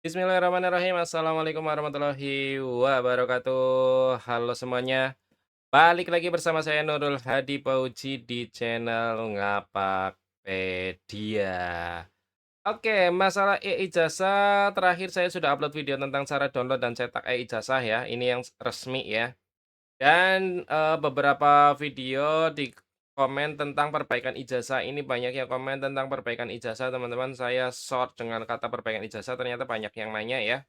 Bismillahirrahmanirrahim. Assalamualaikum warahmatullahi wabarakatuh. Halo semuanya. Balik lagi bersama saya Nurul Hadi Pauji di channel Ngapakpedia. Oke, masalah e-ijazah terakhir saya sudah upload video tentang cara download dan cetak e-ijazah ya. Ini yang resmi ya. Dan, beberapa video di komen tentang perbaikan ijazah, ini banyak yang komen tentang perbaikan ijazah teman-teman, saya sort dengan kata perbaikan ijazah ternyata banyak yang nanya ya.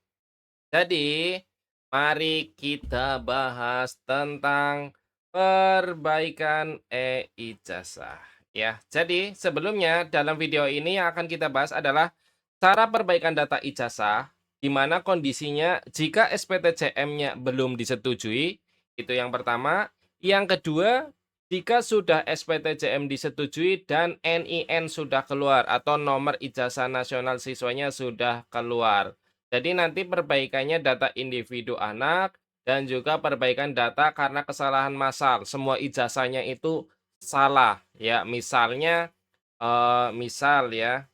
Jadi, mari kita bahas tentang perbaikan e-ijazah ya. Jadi, sebelumnya dalam video ini yang akan kita bahas adalah cara perbaikan data ijazah, di mana kondisinya jika SPTJM-nya belum disetujui, itu yang pertama. Yang kedua, jika sudah SPTJM disetujui dan NIN sudah keluar atau nomor ijazah nasional siswanya sudah keluar. Jadi nanti perbaikannya data individu anak dan juga perbaikan data karena kesalahan massal. Semua ijazahnya itu salah ya. Misalnya misal ya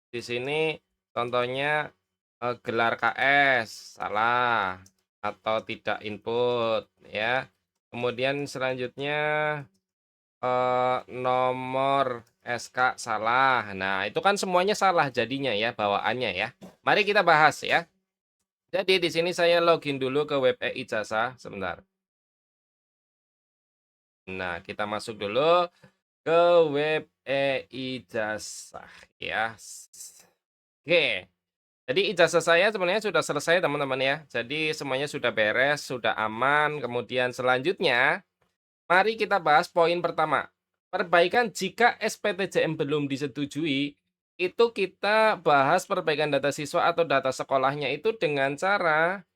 di sini contohnya gelar KS salah atau tidak input ya. Kemudian selanjutnya nomor SK salah. Nah, itu kan semuanya salah jadinya ya bawaannya ya. Mari kita bahas ya. Jadi di sini saya login dulu ke web e-ijazah sebentar. Nah, kita masuk dulu ke web e-ijazah ya. Oke. Jadi ijazah saya sebenarnya sudah selesai teman-teman ya. Jadi semuanya sudah beres, sudah aman. Kemudian selanjutnya, mari kita bahas poin pertama. Perbaikan jika SPTJM belum disetujui, itu kita bahas perbaikan data siswa atau data sekolahnya itu dengan cara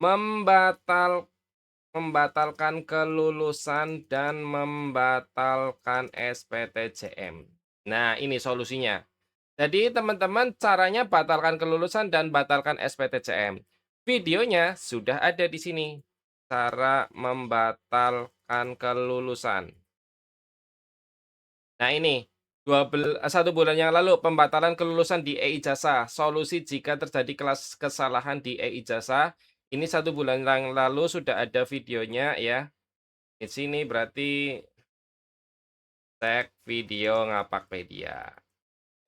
membatal membatalkan kelulusan dan membatalkan SPTJM. Nah, ini solusinya. Jadi teman-teman caranya batalkan kelulusan dan batalkan SPTJM. Videonya sudah ada di sini. Cara membatalkan kelulusan. Nah ini, 1 bulan yang lalu pembatalan kelulusan di e-ijazah. Solusi jika terjadi kelas kesalahan di e-ijazah. Ini 1 bulan yang lalu sudah ada videonya ya. Di sini berarti cek video Ngapakpedia.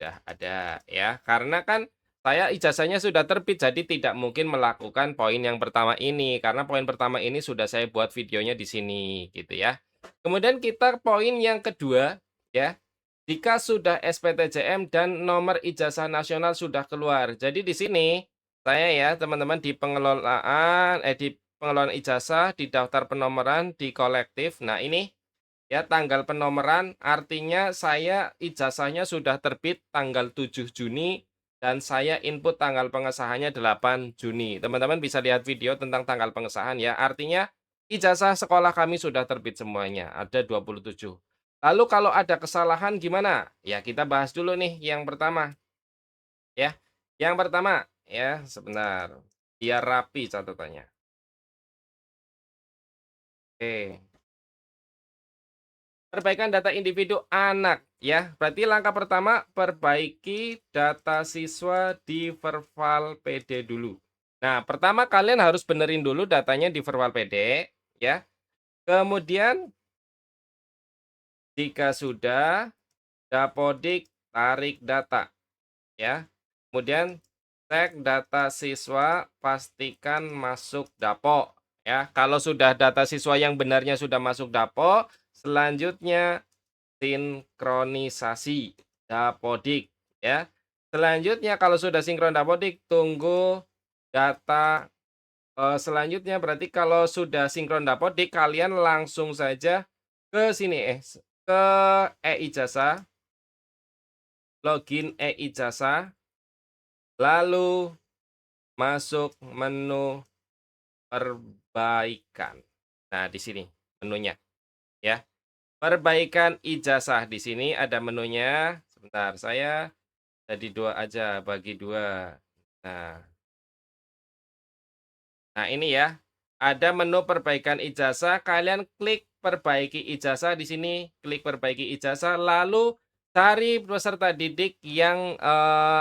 Sudah ada ya, karena kan saya ijazahnya sudah terbit, jadi tidak mungkin melakukan poin yang pertama ini, karena poin pertama ini sudah saya buat videonya di sini, gitu ya. Kemudian kita poin yang kedua, ya, jika sudah SPTJM dan nomor ijazah nasional sudah keluar. Jadi di sini, saya ya teman-teman di pengelolaan ijazah, di daftar penomoran, di kolektif, nah ini ya, tanggal penomoran artinya saya ijazahnya sudah terbit tanggal 7 Juni dan saya input tanggal pengesahannya 8 Juni. Teman-teman bisa lihat video tentang tanggal pengesahan ya. Artinya ijazah sekolah kami sudah terbit semuanya, ada 27. Lalu kalau ada kesalahan gimana? Ya, kita bahas dulu nih yang pertama ya. Yang pertama ya, sebentar. Biar rapi catatannya. Oke. Perbaikan data individu anak ya. Berarti langkah pertama perbaiki data siswa di Verval PD dulu. Nah, pertama kalian harus benerin dulu datanya di Verval PD ya. Kemudian jika sudah, Dapodik tarik data ya. Kemudian cek data siswa, pastikan masuk Dapo ya. Kalau sudah data siswa yang benarnya sudah masuk Dapo, selanjutnya sinkronisasi Dapodik ya. Selanjutnya kalau sudah sinkron Dapodik, tunggu data selanjutnya berarti kalau sudah sinkron Dapodik, kalian langsung saja ke sini ke e-ijazah, login e-ijazah, lalu masuk menu perbaikan. Nah, di sini menunya ya. Perbaikan ijazah di sini ada menunya. Sebentar, saya jadi 2 aja, bagi 2. Nah nah ini ya, ada menu perbaikan ijazah, kalian klik perbaiki ijazah di sini, klik perbaiki ijazah, lalu Cari peserta didik yang,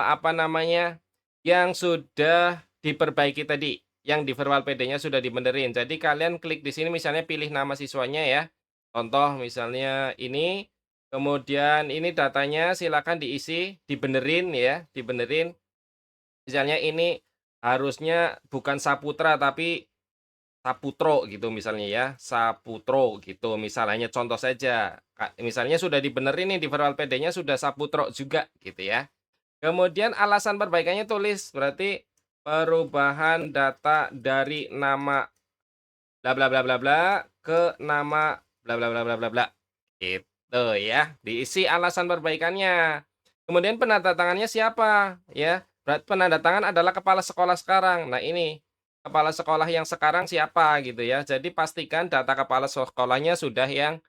apa namanya, yang sudah diperbaiki tadi, yang di virtual PD-nya sudah dibenerin. Jadi kalian klik di sini misalnya pilih nama siswanya ya, contoh misalnya ini, kemudian ini datanya silakan diisi, dibenerin ya, dibenerin. Misalnya ini harusnya bukan Saputra tapi Saputro gitu misalnya ya, Saputro gitu misalnya contoh saja. Misalnya sudah dibenerin nih di virtual PD-nya sudah Saputro juga gitu ya. Kemudian alasan perbaikannya tulis, berarti perubahan data dari nama bla bla bla bla bla ke nama bla bla bla bla bla bla. Gitu ya, diisi alasan perbaikannya. Kemudian penanda tangannya siapa ya, penanda tangan adalah kepala sekolah sekarang. Nah ini, kepala sekolah yang sekarang siapa gitu ya. Jadi pastikan data kepala sekolahnya sudah yang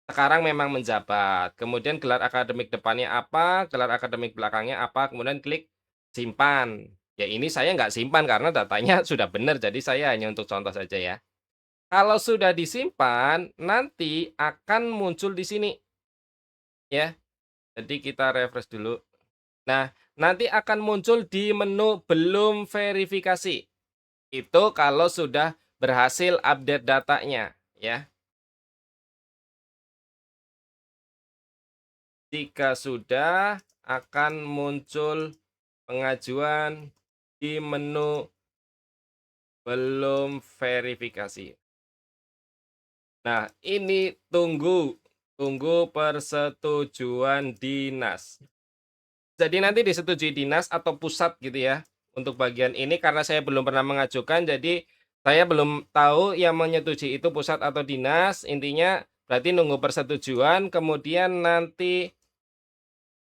sekarang memang menjabat. Kemudian gelar akademik depannya apa, gelar akademik belakangnya apa, kemudian klik simpan. Ya ini saya nggak simpan karena datanya sudah benar, jadi saya hanya untuk contoh saja ya. Kalau sudah disimpan, nanti akan muncul di sini ya. Jadi kita refresh dulu. Nah, nanti akan muncul di menu belum verifikasi. Itu kalau sudah berhasil update datanya ya. Jika sudah, akan muncul pengajuan di menu belum verifikasi. Nah, ini tunggu persetujuan dinas. Jadi nanti disetujui dinas atau pusat gitu ya, untuk bagian ini karena saya belum pernah mengajukan, jadi saya belum tahu yang menyetujui itu pusat atau dinas, intinya berarti nunggu persetujuan, kemudian nanti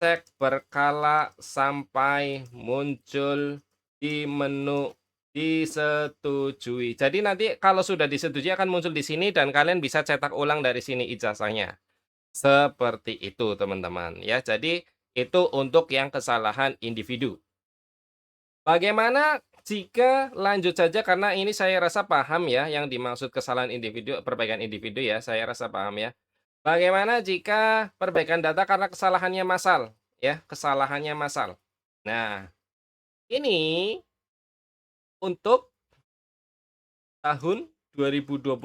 cek berkala sampai muncul di menu disetujui. Jadi nanti kalau sudah disetujui akan muncul di sini dan kalian bisa cetak ulang dari sini ijazahnya. Seperti itu teman-teman ya. Jadi itu untuk yang kesalahan individu. Bagaimana jika lanjut saja karena ini saya rasa paham ya yang dimaksud kesalahan individu, perbaikan individu ya, saya rasa paham ya. Bagaimana jika perbaikan data karena kesalahannya massal ya, kesalahannya massal. Nah, ini untuk tahun 2026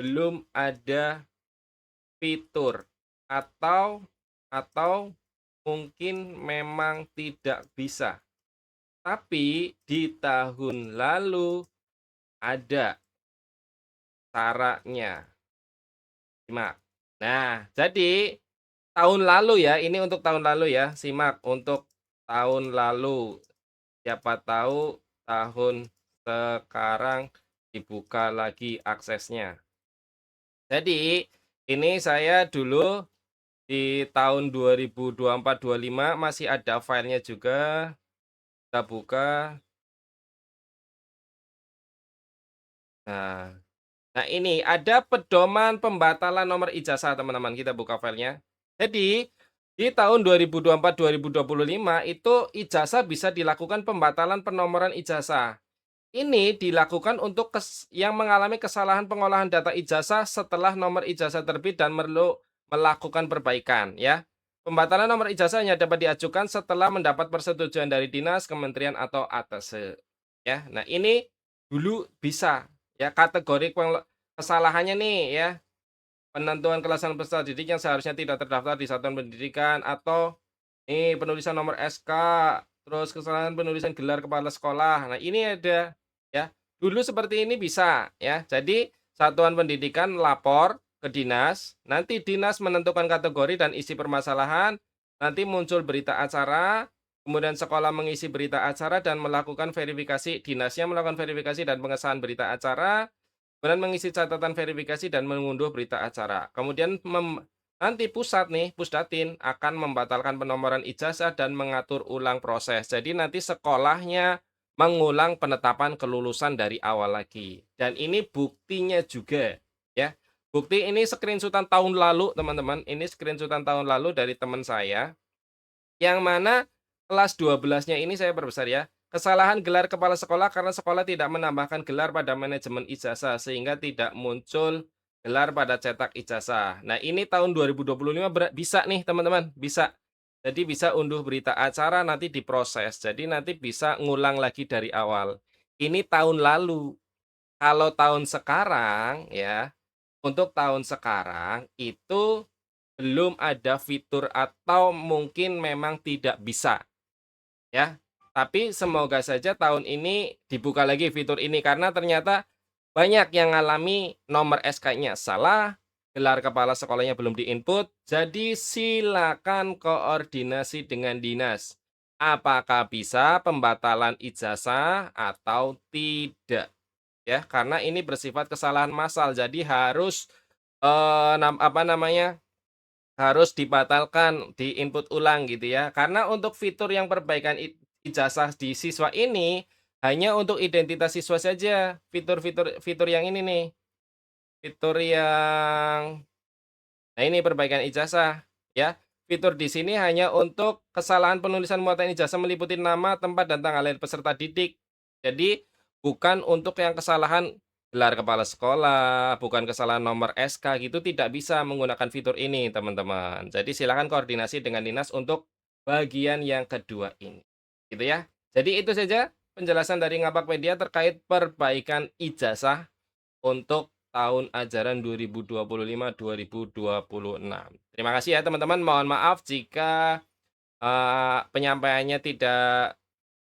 belum ada fitur atau mungkin memang tidak bisa. Tapi di tahun lalu ada caranya, simak. Nah, jadi tahun lalu ya, ini untuk tahun lalu ya, simak untuk tahun lalu. Siapa tahu tahun sekarang dibuka lagi aksesnya. Jadi, ini saya dulu di tahun 2024-25 masih ada filenya juga. Kita buka. Nah, nah ini ada pedoman pembatalan nomor ijazah teman-teman, kita buka filenya. Jadi, di tahun 2024-2025 itu ijazah bisa dilakukan pembatalan penomoran ijazah. Ini dilakukan untuk yang mengalami kesalahan pengolahan data ijazah setelah nomor ijazah terbit dan perlu melakukan perbaikan ya. Pembatalan nomor ijazah hanya dapat diajukan setelah mendapat persetujuan dari dinas, kementerian atau ATSE. Ya. Nah, ini dulu bisa ya kategori kesalahannya nih ya. Penentuan kelulusan peserta didik yang seharusnya tidak terdaftar di satuan pendidikan atau penulisan nomor SK, terus kesalahan penulisan gelar kepala sekolah. Nah, ini ada ya. Dulu seperti ini bisa ya. Jadi satuan pendidikan lapor ke dinas, nanti dinas menentukan kategori dan isi permasalahan, nanti muncul berita acara, kemudian sekolah mengisi berita acara dan melakukan verifikasi, dinasnya melakukan verifikasi dan pengesahan berita acara, kemudian mengisi catatan verifikasi dan mengunduh berita acara. Kemudian nanti pusat nih, Pusdatin akan membatalkan penomoran ijazah dan mengatur ulang proses. Jadi nanti sekolahnya mengulang penetapan kelulusan dari awal lagi. Dan ini buktinya juga ya. Bukti ini screenshotan tahun lalu, teman-teman. Ini screenshotan tahun lalu dari teman saya yang mana kelas 12-nya ini saya perbesar ya. Kesalahan gelar kepala sekolah karena sekolah tidak menambahkan gelar pada manajemen ijazah sehingga tidak muncul gelar pada cetak ijazah. Nah, ini tahun 2025 bisa nih teman-teman, bisa. Jadi bisa unduh berita acara nanti diproses, jadi nanti bisa ngulang lagi dari awal. Ini tahun lalu. Kalau tahun sekarang ya, untuk tahun sekarang itu belum ada fitur atau mungkin memang tidak bisa ya. Tapi semoga saja tahun ini dibuka lagi fitur ini karena ternyata banyak yang ngalami nomor SK-nya salah, gelar kepala sekolahnya belum diinput, jadi silakan koordinasi dengan dinas. Apakah bisa pembatalan ijazah atau tidak? Ya, karena ini bersifat kesalahan massal, jadi harus, apa namanya, harus dibatalkan, di-input ulang gitu ya. Karena untuk fitur yang perbaikan ijazah di siswa ini, hanya untuk identitas siswa saja, fitur yang ini nih, fitur yang nah ini perbaikan ijazah, ya. Fitur di sini hanya untuk kesalahan penulisan muatan ijazah meliputi nama, tempat, dan tanggal lahir peserta didik. Jadi, bukan untuk yang kesalahan gelar kepala sekolah, bukan kesalahan nomor SK gitu, tidak bisa menggunakan fitur ini, teman-teman. Jadi, silakan koordinasi dengan dinas untuk bagian yang kedua ini, gitu ya. Jadi, itu saja penjelasan dari Ngapakpedia terkait perbaikan ijazah untuk tahun ajaran 2025-2026. Terima kasih ya teman-teman, mohon maaf jika, penyampaiannya tidak,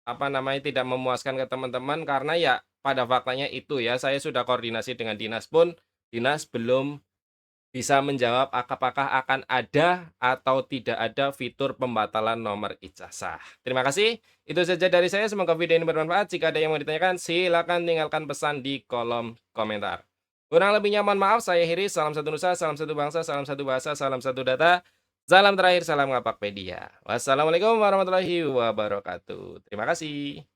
apa namanya, tidak memuaskan ke teman-teman karena ya pada faktanya itu ya, saya sudah koordinasi dengan dinas pun, dinas belum bisa menjawab apakah akan ada atau tidak ada fitur pembatalan nomor ijazah. Terima kasih, itu saja dari saya, semoga video ini bermanfaat. Jika ada yang mau ditanyakan, silakan tinggalkan pesan di kolom komentar. Kurang lebihnya mohon maaf, saya Hiri, salam satu nusa, salam satu bangsa, salam satu bahasa, salam satu data, salam terakhir, salam Ngapakpedia. Wassalamualaikum warahmatullahi wabarakatuh. Terima kasih.